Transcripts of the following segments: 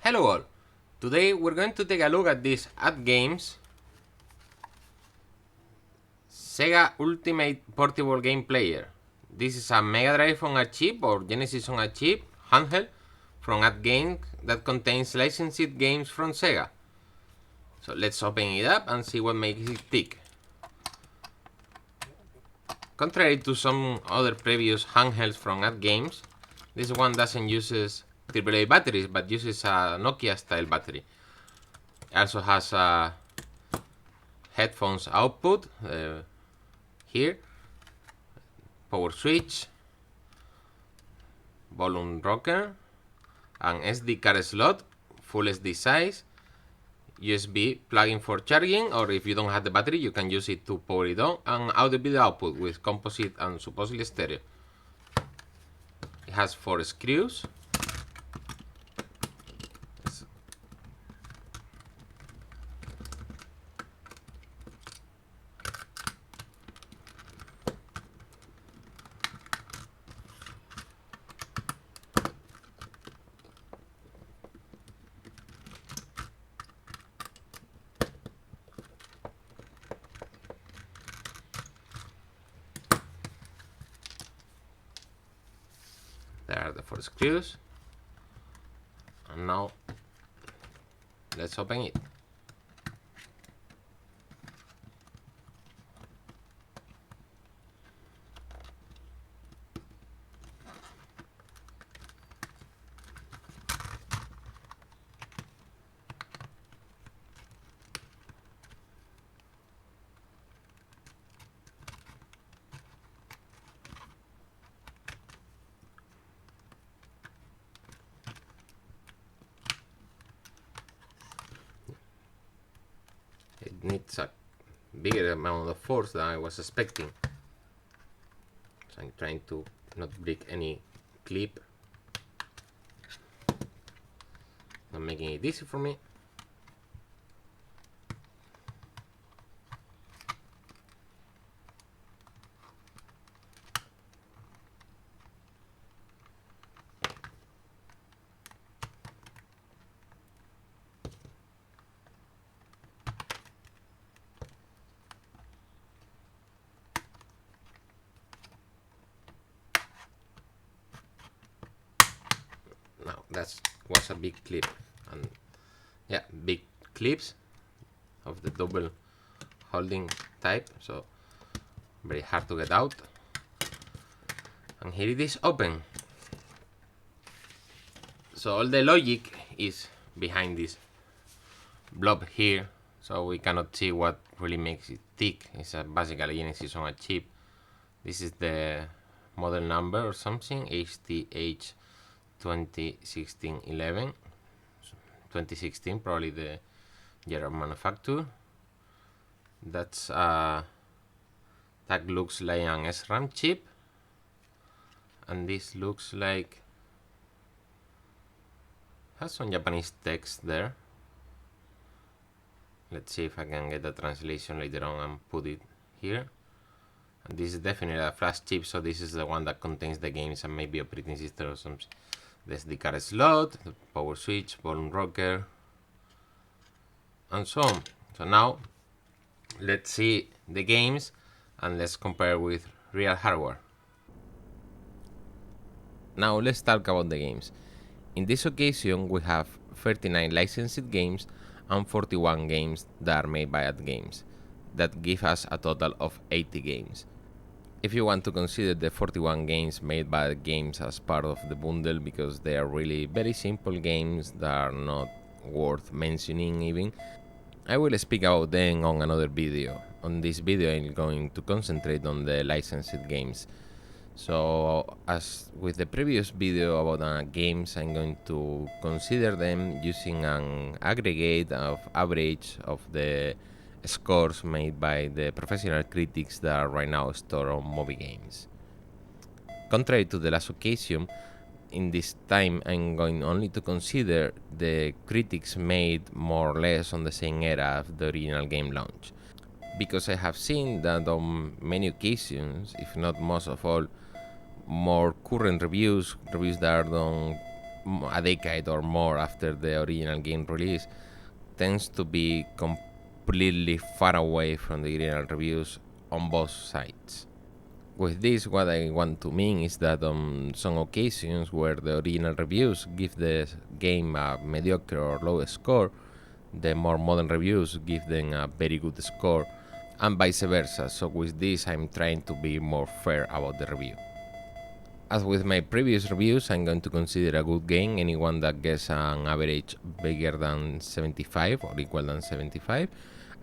Hello all! Today we're going to take a look at this AtGames Sega Ultimate Portable Game Player. This is a Mega Drive on a chip or Genesis on a chip handheld from AtGames that contains licensed games from Sega. So let's open it up and see what makes it tick. Contrary to some other previous handhelds from AtGames, this one doesn't use AAA batteries but uses a Nokia style battery. It also has a headphones output here, power switch, volume rocker, an SD card slot, full SD size, USB plug-in for charging, or if you don't have the battery you can use it to power it on, and audio video output with composite and supposedly stereo. It has 4 screws. There are the 4 screws, and now let's open it. It needs a bigger amount of force than I was expecting. So I'm trying to not break any clip. Not making it easy for me. Now that was a big clip, and yeah, big clips of the double holding type, so very hard to get out. And here it is open. So all the logic is behind this blob here, so we cannot see what really makes it tick. It's basically Genesis on a chip. This is the model number or something, HTH 2016-11, 2016 probably the year of manufacture. That's that looks like an SRAM chip, and this looks like has some Japanese text there. Let's see if I can get the translation later on and put it here. And this is definitely a flash chip, so this is the one that contains the games and maybe operating system or something. The SD card slot, the power switch, volume rocker, and so on. So now let's see the games and let's compare with real hardware. Now let's talk about the games. In this occasion we have 39 licensed games and 41 games that are made by AtGames. That give us a total of 80 games. If you want to consider the 41 games made by AtGames as part of the bundle, because they are really very simple games that are not worth mentioning even, I will speak about them on another video. On this video I'm going to concentrate on the licensed games. So as with the previous video about games, I'm going to consider them using an aggregate of average of the scores made by the professional critics that are right now stored on MobyGames. Contrary to the last occasion, in this time I'm going only to consider the critics made more or less on the same era of the original game launch, because I have seen that on many occasions, if not most of all, more current reviews that are done a decade or more after the original game release, tends to be completely far away from the original reviews on both sides. With this, what I want to mean is that on some occasions where the original reviews give the game a mediocre or low score, the more modern reviews give them a very good score, and vice versa. So with this, I'm trying to be more fair about the review. As with my previous reviews, I'm going to consider a good game anyone that gets an average bigger than 75 or equal than 75,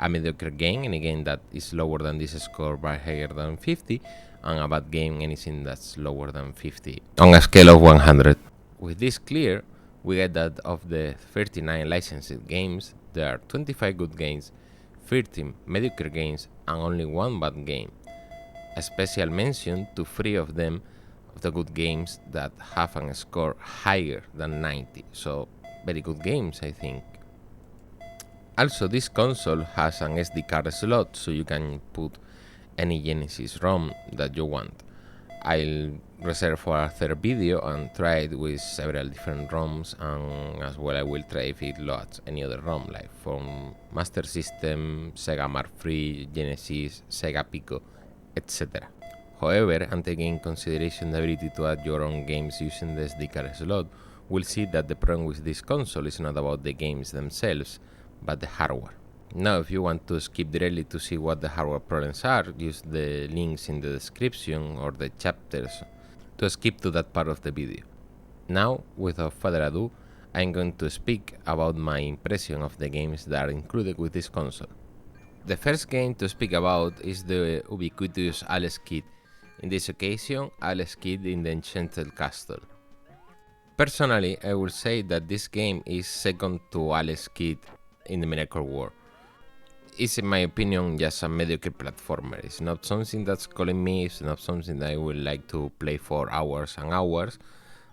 a mediocre game any game that is lower than this score but higher than 50, and a bad game anything that's lower than 50 on a scale of 100. With this clear, we get that of the 39 licensed games, there are 25 good games, 13 mediocre games, and only one bad game. A special mention to 3 of them of the good games that have a score higher than 90, so very good games, I think. Also, this console has an SD card slot, so you can put any Genesis ROM that you want. I'll reserve for a third video and try it with several different ROMs, and as well I will try if it loads any other ROM, like from Master System, Sega Mark III, Genesis, Sega Pico, etc. However, and taking in consideration the ability to add your own games using the SD card slot, we'll see that the problem with this console is not about the games themselves, but the hardware. Now, if you want to skip directly to see what the hardware problems are, use the links in the description or the chapters to skip to that part of the video. Now, without further ado, I'm going to speak about my impression of the games that are included with this console. The first game to speak about is the ubiquitous Alex Kidd. In this occasion, Alex Kidd in the Enchanted Castle. Personally, I will say that this game is second to Alex Kidd in the Miracle World. It's, in my opinion, just a mediocre platformer. It's not something that's calling me, it's not something that I would like to play for hours and hours,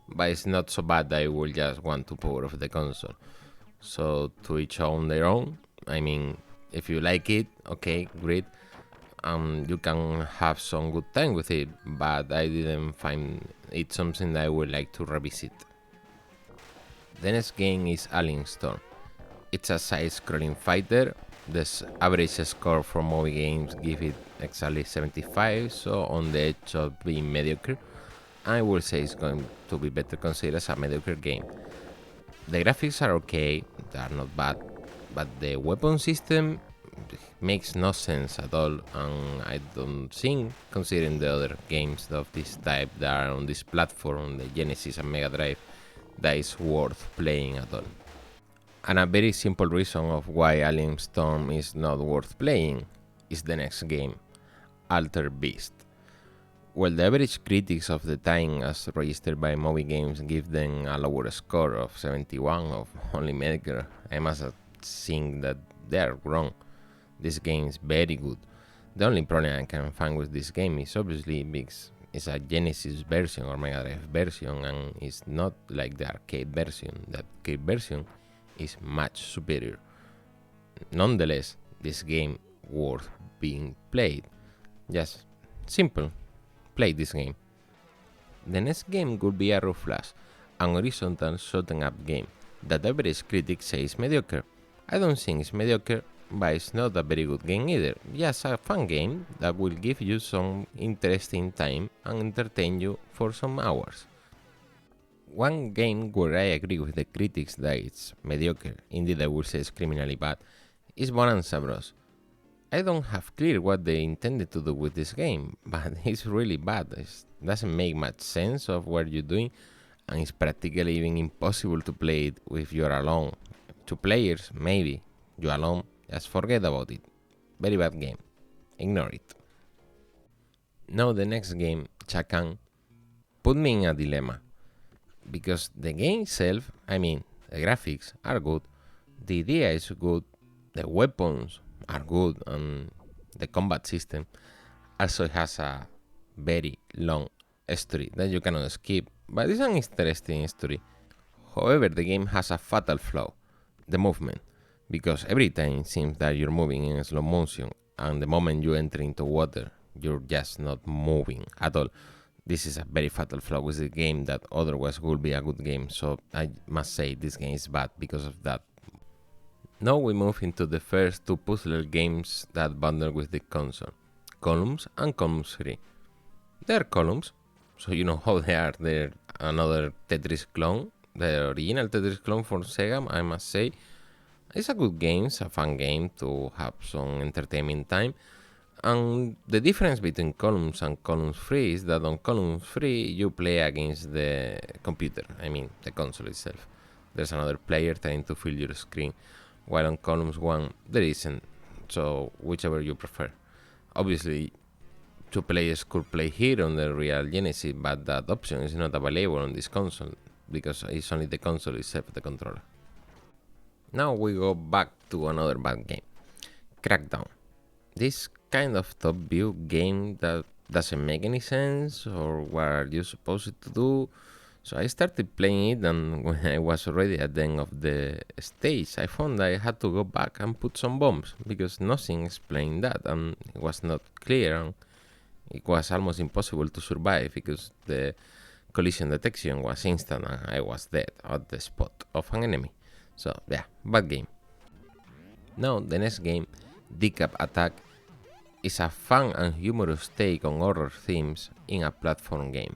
but it's not so bad that I will just want to power off the console. So, to each own their own. I mean, if you like it, okay, great. You can have some good time with it, but I didn't find it something that I would like to revisit. The next game is Alien Storm. It's a side-scrolling fighter. The average score for movie games give it exactly 75, so on the edge of being mediocre. I will say it's going to be better considered as a mediocre game. The graphics are okay, they are not bad, but the weapon system makes no sense at all, and I don't think, considering the other games of this type that are on this platform, the Genesis and Mega Drive, that is worth playing at all. And a very simple reason of why Alien Storm is not worth playing is the next game, Altered Beast. Well, the average critics of the time as registered by Movie Games give them a lower score of 71 of only mediocre. I must think that they are wrong. This game is very good. The only problem I can find with this game is obviously because it's a Genesis version or Mega Drive version, and it's not like the arcade version. The arcade version is much superior. Nonetheless, this game worth being played. Just simple, play this game. The next game could be Arrow Flash, an horizontal shooting up game that average critics say is mediocre. I don't think it's mediocre, but it's not a very good game either. Just a fun game that will give you some interesting time and entertain you for some hours. One game where I agree with the critics that it's mediocre, indeed I would say it's criminally bad, is Bonanza Bros. I don't have clear what they intended to do with this game, but it's really bad. It doesn't make much sense of what you're doing, and it's practically even impossible to play it if you're alone. 2 players, maybe. You alone, just forget about it. Very bad game. Ignore it. Now the next game, Chakan, put me in a dilemma. Because the game itself, I mean, the graphics are good, the idea is good, the weapons are good, and the combat system also has a very long story that you cannot skip, but it's an interesting story. However, the game has a fatal flaw, the movement, because every time it seems that you're moving in slow motion, and the moment you enter into water, you're just not moving at all. This is a very fatal flaw with the game that otherwise would be a good game, so I must say this game is bad because of that. Now we move into the first two puzzle games that bundle with the console, Columns and Columns 3. They're columns, so you know how they are. They're another Tetris clone, the original Tetris clone for Sega, I must say. It's a good game, it's a fun game to have some entertainment time. And the difference between Columns and Columns 3 is that on Columns 3 you play against the computer, I mean the console itself. There's another player trying to fill your screen, while on Columns 1 there isn't, so whichever you prefer. Obviously, two players could play here on the real Genesis, but that option is not available on this console because it's only the console itself, the controller. Now we go back to another bad game, Crackdown. This kind of top view game that doesn't make any sense, or what are you supposed to do? So I started playing it, and when I was already at the end of the stage, I found I had to go back and put some bombs because nothing explained that, and it was not clear, and it was almost impossible to survive because the collision detection was instant and I was dead at the spot of an enemy. So yeah, bad game. Now the next game, Decap Attack, is a fun and humorous take on horror themes in a platform game.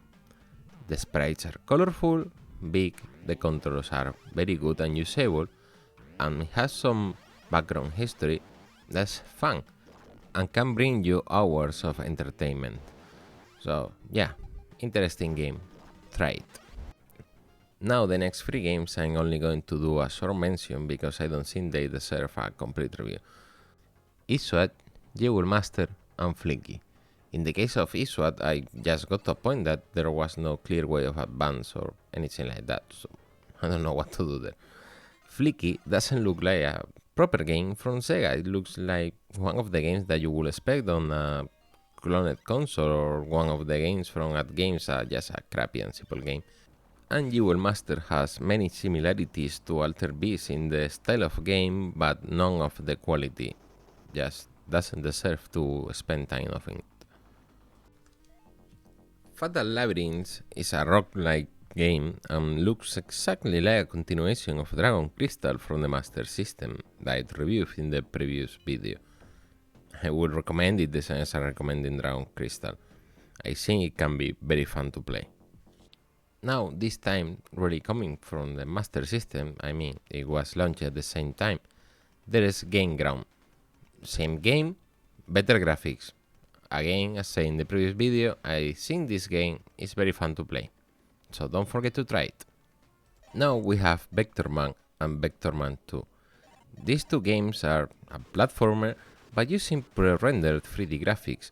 The sprites are colorful, big, the controls are very good and usable, and it has some background history that's fun and can bring you hours of entertainment. So yeah, interesting game, try it. Now the next three games I'm only going to do a short mention because I don't think they deserve a complete review. Iswat, Jewel Master, and Flicky. In the case of Iswat, I just got to a point that there was no clear way of advance or anything like that, so I don't know what to do there. Flicky doesn't look like a proper game from Sega. It looks like one of the games that you would expect on a cloned console, or one of the games from AtGames are just a crappy and simple game. And Jewel Master has many similarities to Alter Beast in the style of game, but none of the quality. Just doesn't deserve to spend time on it. Fatal Labyrinth is a roguelike game and looks exactly like a continuation of Dragon Crystal from the Master System that I reviewed in the previous video. I would recommend it the same as I recommend in Dragon Crystal. I think it can be very fun to play. Now, this time really coming from the Master System, I mean it was launched at the same time, there is Game Ground. Same game, better graphics. Again, as said in the previous video, I think this game is very fun to play, so don't forget to try it. Now we have Vectorman and Vectorman 2. These two games are a platformer but using pre-rendered 3D graphics.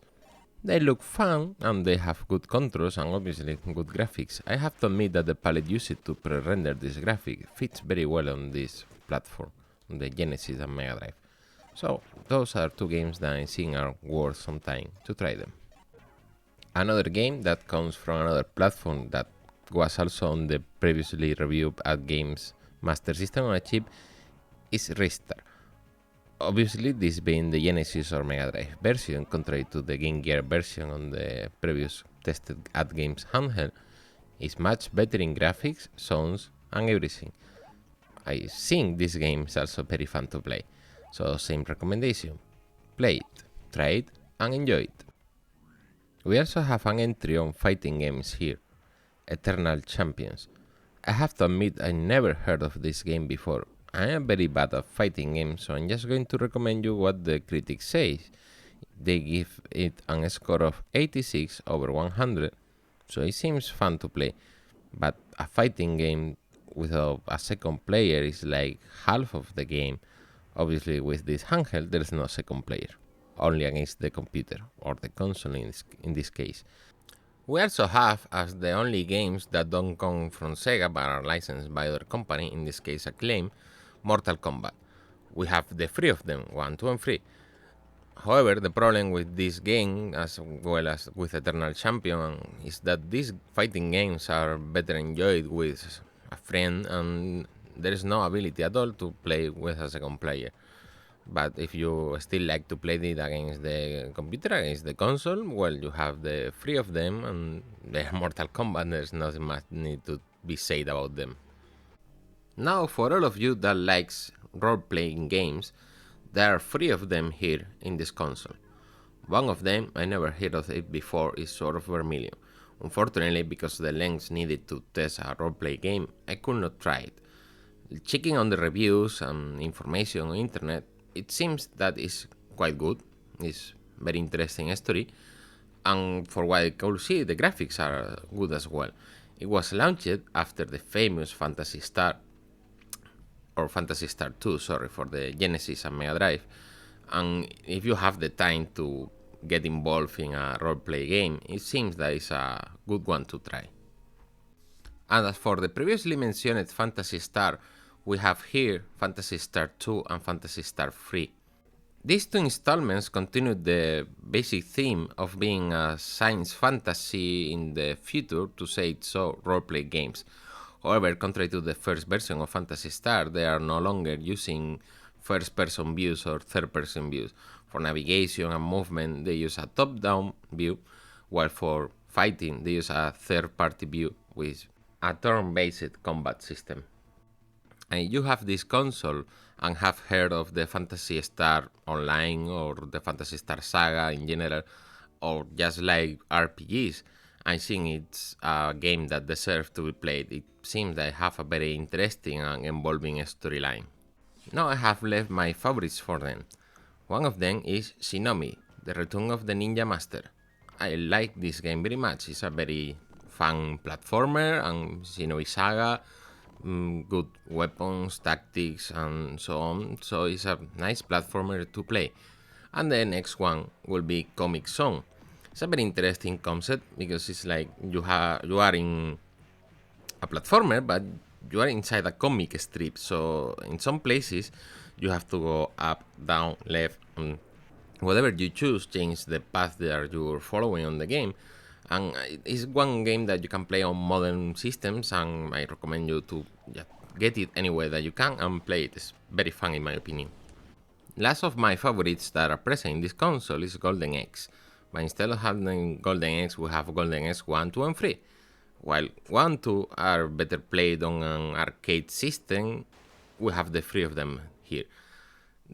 They look fun and they have good controls and obviously good graphics. I have to admit that the palette used to pre-render this graphic fits very well on this platform, on the Genesis and Mega Drive. So those are two games that I think are worth some time to try them. Another game that comes from another platform that was also on the previously reviewed AtGames Master System on a chip is Ristar. Obviously this being the Genesis or Mega Drive version, contrary to the Game Gear version on the previous tested AtGames handheld, is much better in graphics, sounds and everything. I think this game is also very fun to play. So same recommendation, play it, try it and enjoy it. We also have an entry on fighting games here, Eternal Champions. I have to admit I never heard of this game before. I am very bad at fighting games, so I'm just going to recommend you what the critics say. They give it a score of 86 over 100, so it seems fun to play. But a fighting game without a second player is like half of the game. Obviously with this handheld there is no second player, only against the computer or the console in this case. We also have, as the only games that don't come from Sega but are licensed by other company, in this case Acclaim, Mortal Kombat. We have the three of them, 1, 2 and 3. However, the problem with this game, as well as with Eternal Champion, is that these fighting games are better enjoyed with a friend and there is no ability at all to play with a second player. But if you still like to play it against the computer, against the console, well, you have the three of them, and they are Mortal Kombat. There's nothing much need to be said about them. Now, for all of you that likes role-playing games, there are three of them here in this console. One of them, I never heard of it before, is Sword of Vermilion. Unfortunately, because the length needed to test a roleplay game, I could not try it. Checking on the reviews and information on internet, it seems that it's quite good. It's very interesting story, and for what I could see, the graphics are good as well. It was launched after the famous Phantasy Star, or Phantasy Star 2, sorry, for the Genesis and Mega Drive. And if you have the time to get involved in a roleplay game, it seems that it's a good one to try. And as for the previously mentioned Phantasy Star, we have here Phantasy Star 2 and Phantasy Star 3. These two installments continued the basic theme of being a science fantasy in the future, to say it so, roleplay games. However, contrary to the first version of Phantasy Star, they are no longer using first-person views or third-person views. For navigation and movement, they use a top-down view, while for fighting, they use a third-party view with a turn-based combat system. And you have this console and have heard of the Phantasy Star Online or the Phantasy Star Saga in general, or just like RPGs, I think it's a game that deserves to be played. It seems they have a very interesting and involving storyline. Now I have left my favorites for them. One of them is Shinobi, The Return of the Ninja Master. I like this game very much. It's a very fun platformer, and Shinobi Saga, good weapons, tactics, and so on. So it's a nice platformer to play. And the next one will be Comic Zone. It's a very interesting concept because it's like you are in a platformer, but you are inside a comic strip. So in some places, you have to go up, down, left, and whatever you choose, change the path that you're following on the game. And it's one game that you can play on modern systems, and I recommend you to get it anywhere that you can and play it. It's very fun in my opinion. Last of my favorites that are present in this console is Golden Axe. But instead of having Golden Axe, we have Golden Axe 1, 2, and 3. While 1 and 2 are better played on an arcade system, we have the three of them here.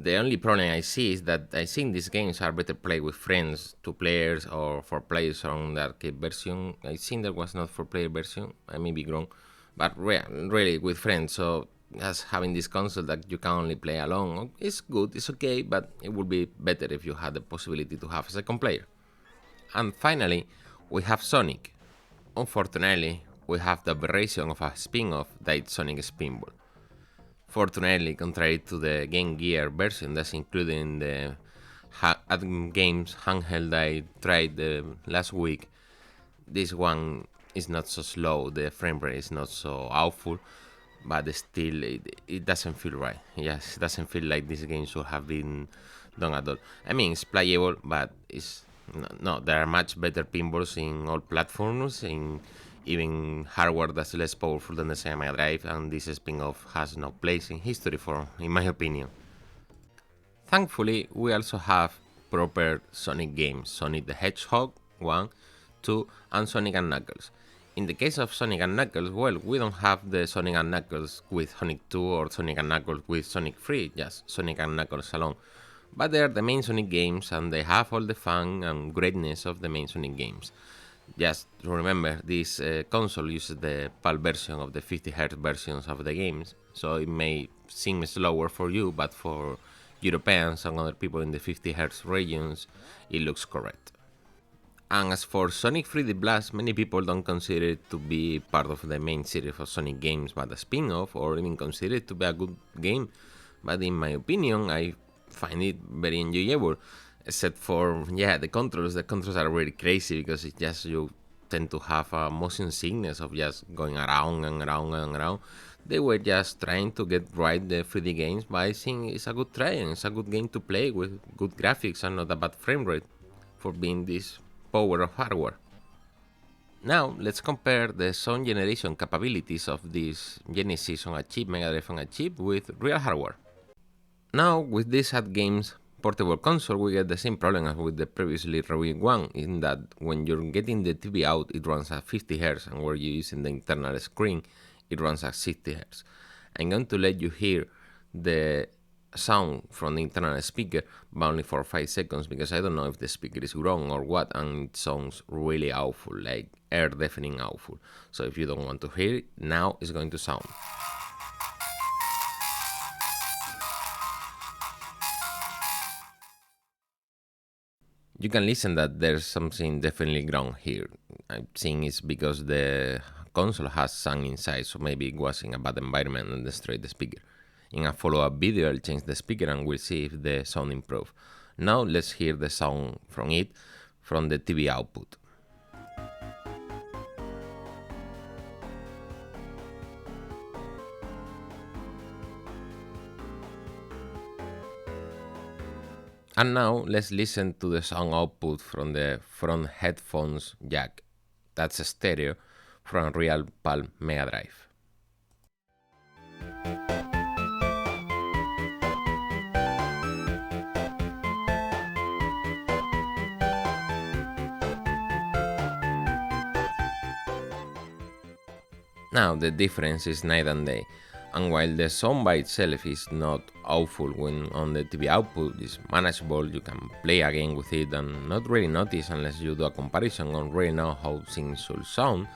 The only problem I see is that I think these games are better played with friends, two players, or four players on the arcade version. I think there was not 4-player version, I may be wrong, but really with friends. So just having this console that you can only play alone is good, it's okay, but it would be better if you had the possibility to have a second player. And finally, we have Sonic. Unfortunately, we have the aberration of a spin-off that is Sonic Spinball. Fortunately, contrary to the Game Gear version that's included in the games handheld I tried last week, this one is not so slow, the frame rate is not so awful, but still it doesn't feel right. Yes, it doesn't feel like this game should have been done at all. I mean, it's playable, but it's no, there are much better pinballs in all platforms, in even hardware that's less powerful than the Sega Mega Drive, and this spin-off has no place in history, in my opinion. Thankfully, we also have proper Sonic games, Sonic the Hedgehog 1, 2, and Sonic & Knuckles. In the case of Sonic & Knuckles, well, we don't have the Sonic & Knuckles with Sonic 2 or Sonic & Knuckles with Sonic 3, just Sonic & Knuckles alone. But they are the main Sonic games, and they have all the fun and greatness of the main Sonic games. Just remember, this console uses the PAL version of the 50Hz versions of the games, so it may seem slower for you, but for Europeans and other people in the 50Hz regions, it looks correct. And as for Sonic 3D Blast, many people don't consider it to be part of the main series of Sonic games, but a spin-off, or even consider it to be a good game. But in my opinion, I find it very enjoyable. Except for, the controls. The controls are really crazy because it's just you tend to have a motion sickness of just going around and around and around. They were just trying to get right the 3D games, but I think it's a good try and it's a good game to play with good graphics and not a bad frame rate for being this power of hardware. Now, let's compare the sound generation capabilities of this Genesis on a chip, Mega Drive on a chip, with real hardware. Now, with this AtGames portable console, we get the same problem as with the previously reviewed one, in that when you're getting the TV out, it runs at 50 Hz, and where you're using the internal screen, it runs at 60 Hz. I'm going to let you hear the sound from the internal speaker, but only for 5 seconds, because I don't know if the speaker is wrong or what, and it sounds really awful, like air deafening awful. So if you don't want to hear it, now it's going to sound. You can listen that there's something definitely wrong here. I think it's because the console has sound inside, so maybe it was in a bad environment and destroyed the speaker. In a follow-up video, I'll change the speaker and we'll see if the sound improves. Now let's hear the sound from it from the TV output. And now let's listen to the sound output from the front headphones jack. That's a stereo from Real Palm Mega Drive. Now the difference is night and day, and while the sound by itself is not awful when on the TV output, is manageable, you can play a game with it and not really notice unless you do a comparison or really know how things should sound.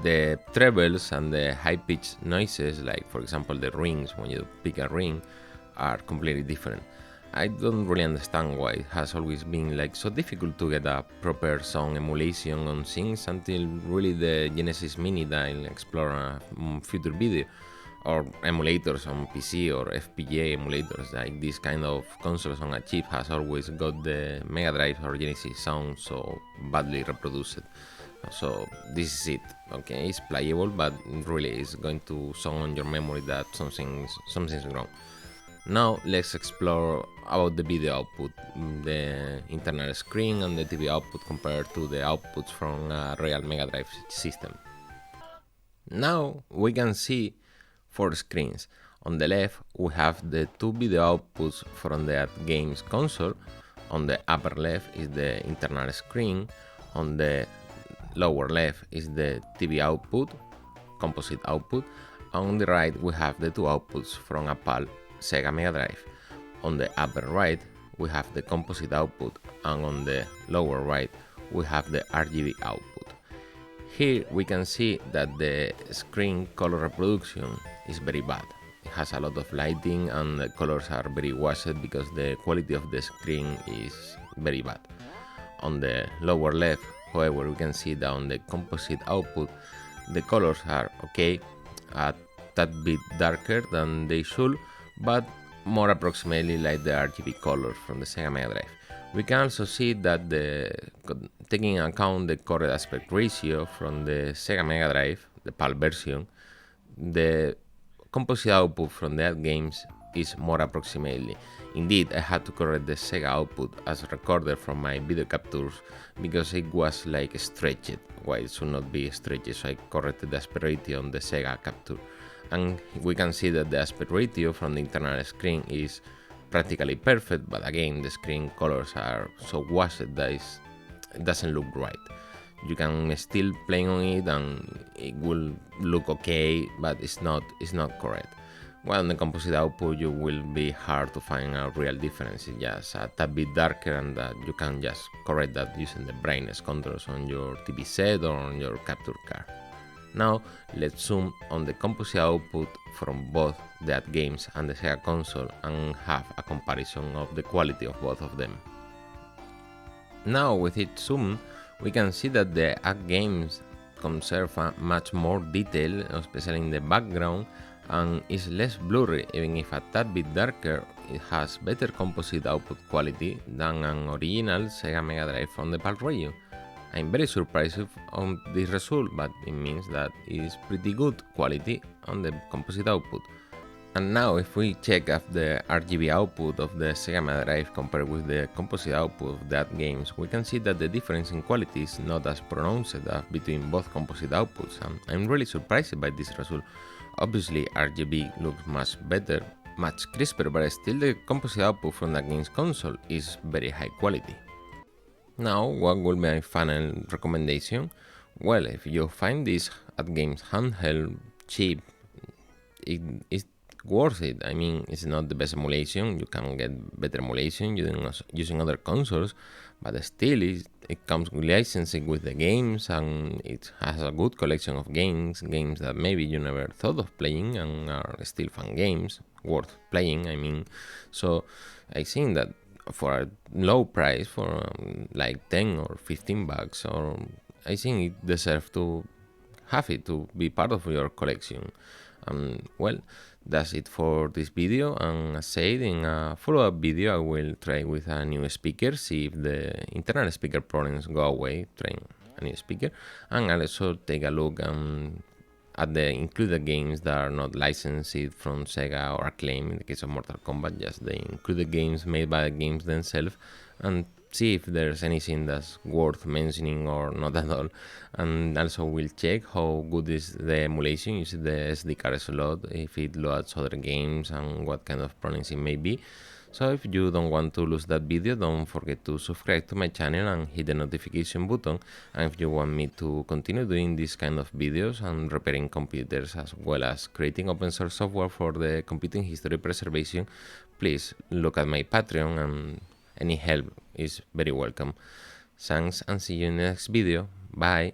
The trebles and the high-pitched noises, like for example the rings when you pick a ring, are completely different. I don't really understand why it has always been like so difficult to get a proper sound emulation on things until really the Genesis Mini that I'll explore in a future video, or emulators on PC or FPGA emulators. Like this kind of consoles on a chip has always got the Mega Drive or Genesis sound so badly reproduced. So this is it. Okay, it's playable, but really it's going to sound on your memory that something's wrong. Now let's explore about the video output, the internal screen and the TV output compared to the outputs from a real Mega Drive system. Now we can see 4 screens. On the left we have the 2 video outputs from the AtGames console. On the upper left is the internal screen. On the lower left is the TV output, composite output. On the right we have the 2 outputs from a PAL Sega Mega Drive. On the upper right we have the composite output, and on the lower right we have the RGB output. Here we can see that the screen color reproduction is very bad. It has a lot of lighting and the colors are very washed because the quality of the screen is very bad. On the lower left, however, we can see that on the composite output the colors are okay, a tad bit darker than they should, but more approximately like the RGB colors from the Sega Mega Drive. We can also see that taking into account the correct aspect ratio from the Sega Mega Drive, the PAL version, the composite output from the AtGames is more approximately. Indeed, I had to correct the Sega output as recorded from my video captures because it was like stretched, while it should not be stretched, so I corrected the aspect ratio on the Sega capture. And we can see that the aspect ratio from the internal screen is practically perfect, but again the screen colors are so washed that it doesn't look right. You can still play on it and it will look okay, but it's not correct. While on the composite output you will be hard to find a real difference. It's just a tad bit darker, and that you can just correct that using the brightness controls on your TV set or on your capture card. Now let's zoom on the composite output from both the AtGames and the Sega console and have a comparison of the quality of both of them. Now with it zoomed, we can see that the AtGames conserve much more detail, especially in the background, and is less blurry. Even if a tad bit darker, it has better composite output quality than an original Sega Mega Drive from the PAL region. I'm very surprised on this result, but it means that it is pretty good quality on the composite output. And now if we check if the RGB output of the Sega Mega Drive compared with the composite output of the AtGames, we can see that the difference in quality is not as pronounced as between both composite outputs, and I'm really surprised by this result. Obviously RGB looks much better, much crisper, but still the composite output from the game's console is very high quality. Now, what will be my final recommendation? Well, if you find this at games handheld cheap, it's worth it. I mean, it's not the best emulation. You can get better emulation using other consoles, but still, it comes licensing with the games, and it has a good collection of games that maybe you never thought of playing and are still fun games, worth playing. I mean, so I think that for a low price, for like 10 or 15 bucks, or I think it deserves to have it to be part of your collection. Well, that's it for this video, and as said, in a follow-up video I will try with a new speaker, see if the internal speaker problems go away, try a new speaker, and I'll also take a look at the included games that are not licensed from Sega or Acclaim. In the case of Mortal Kombat, just the included games made by the games themselves, and see if there's anything that's worth mentioning or not at all. And also we'll check how good is the emulation using the SD card slot, if it loads other games, and what kind of problems it may be. So if you don't want to lose that video, don't forget to subscribe to my channel and hit the notification button. And if you want me to continue doing this kind of videos and repairing computers, as well as creating open source software for the computing history preservation, please look at my Patreon, and any help is very welcome. Thanks, and see you in the next video. Bye.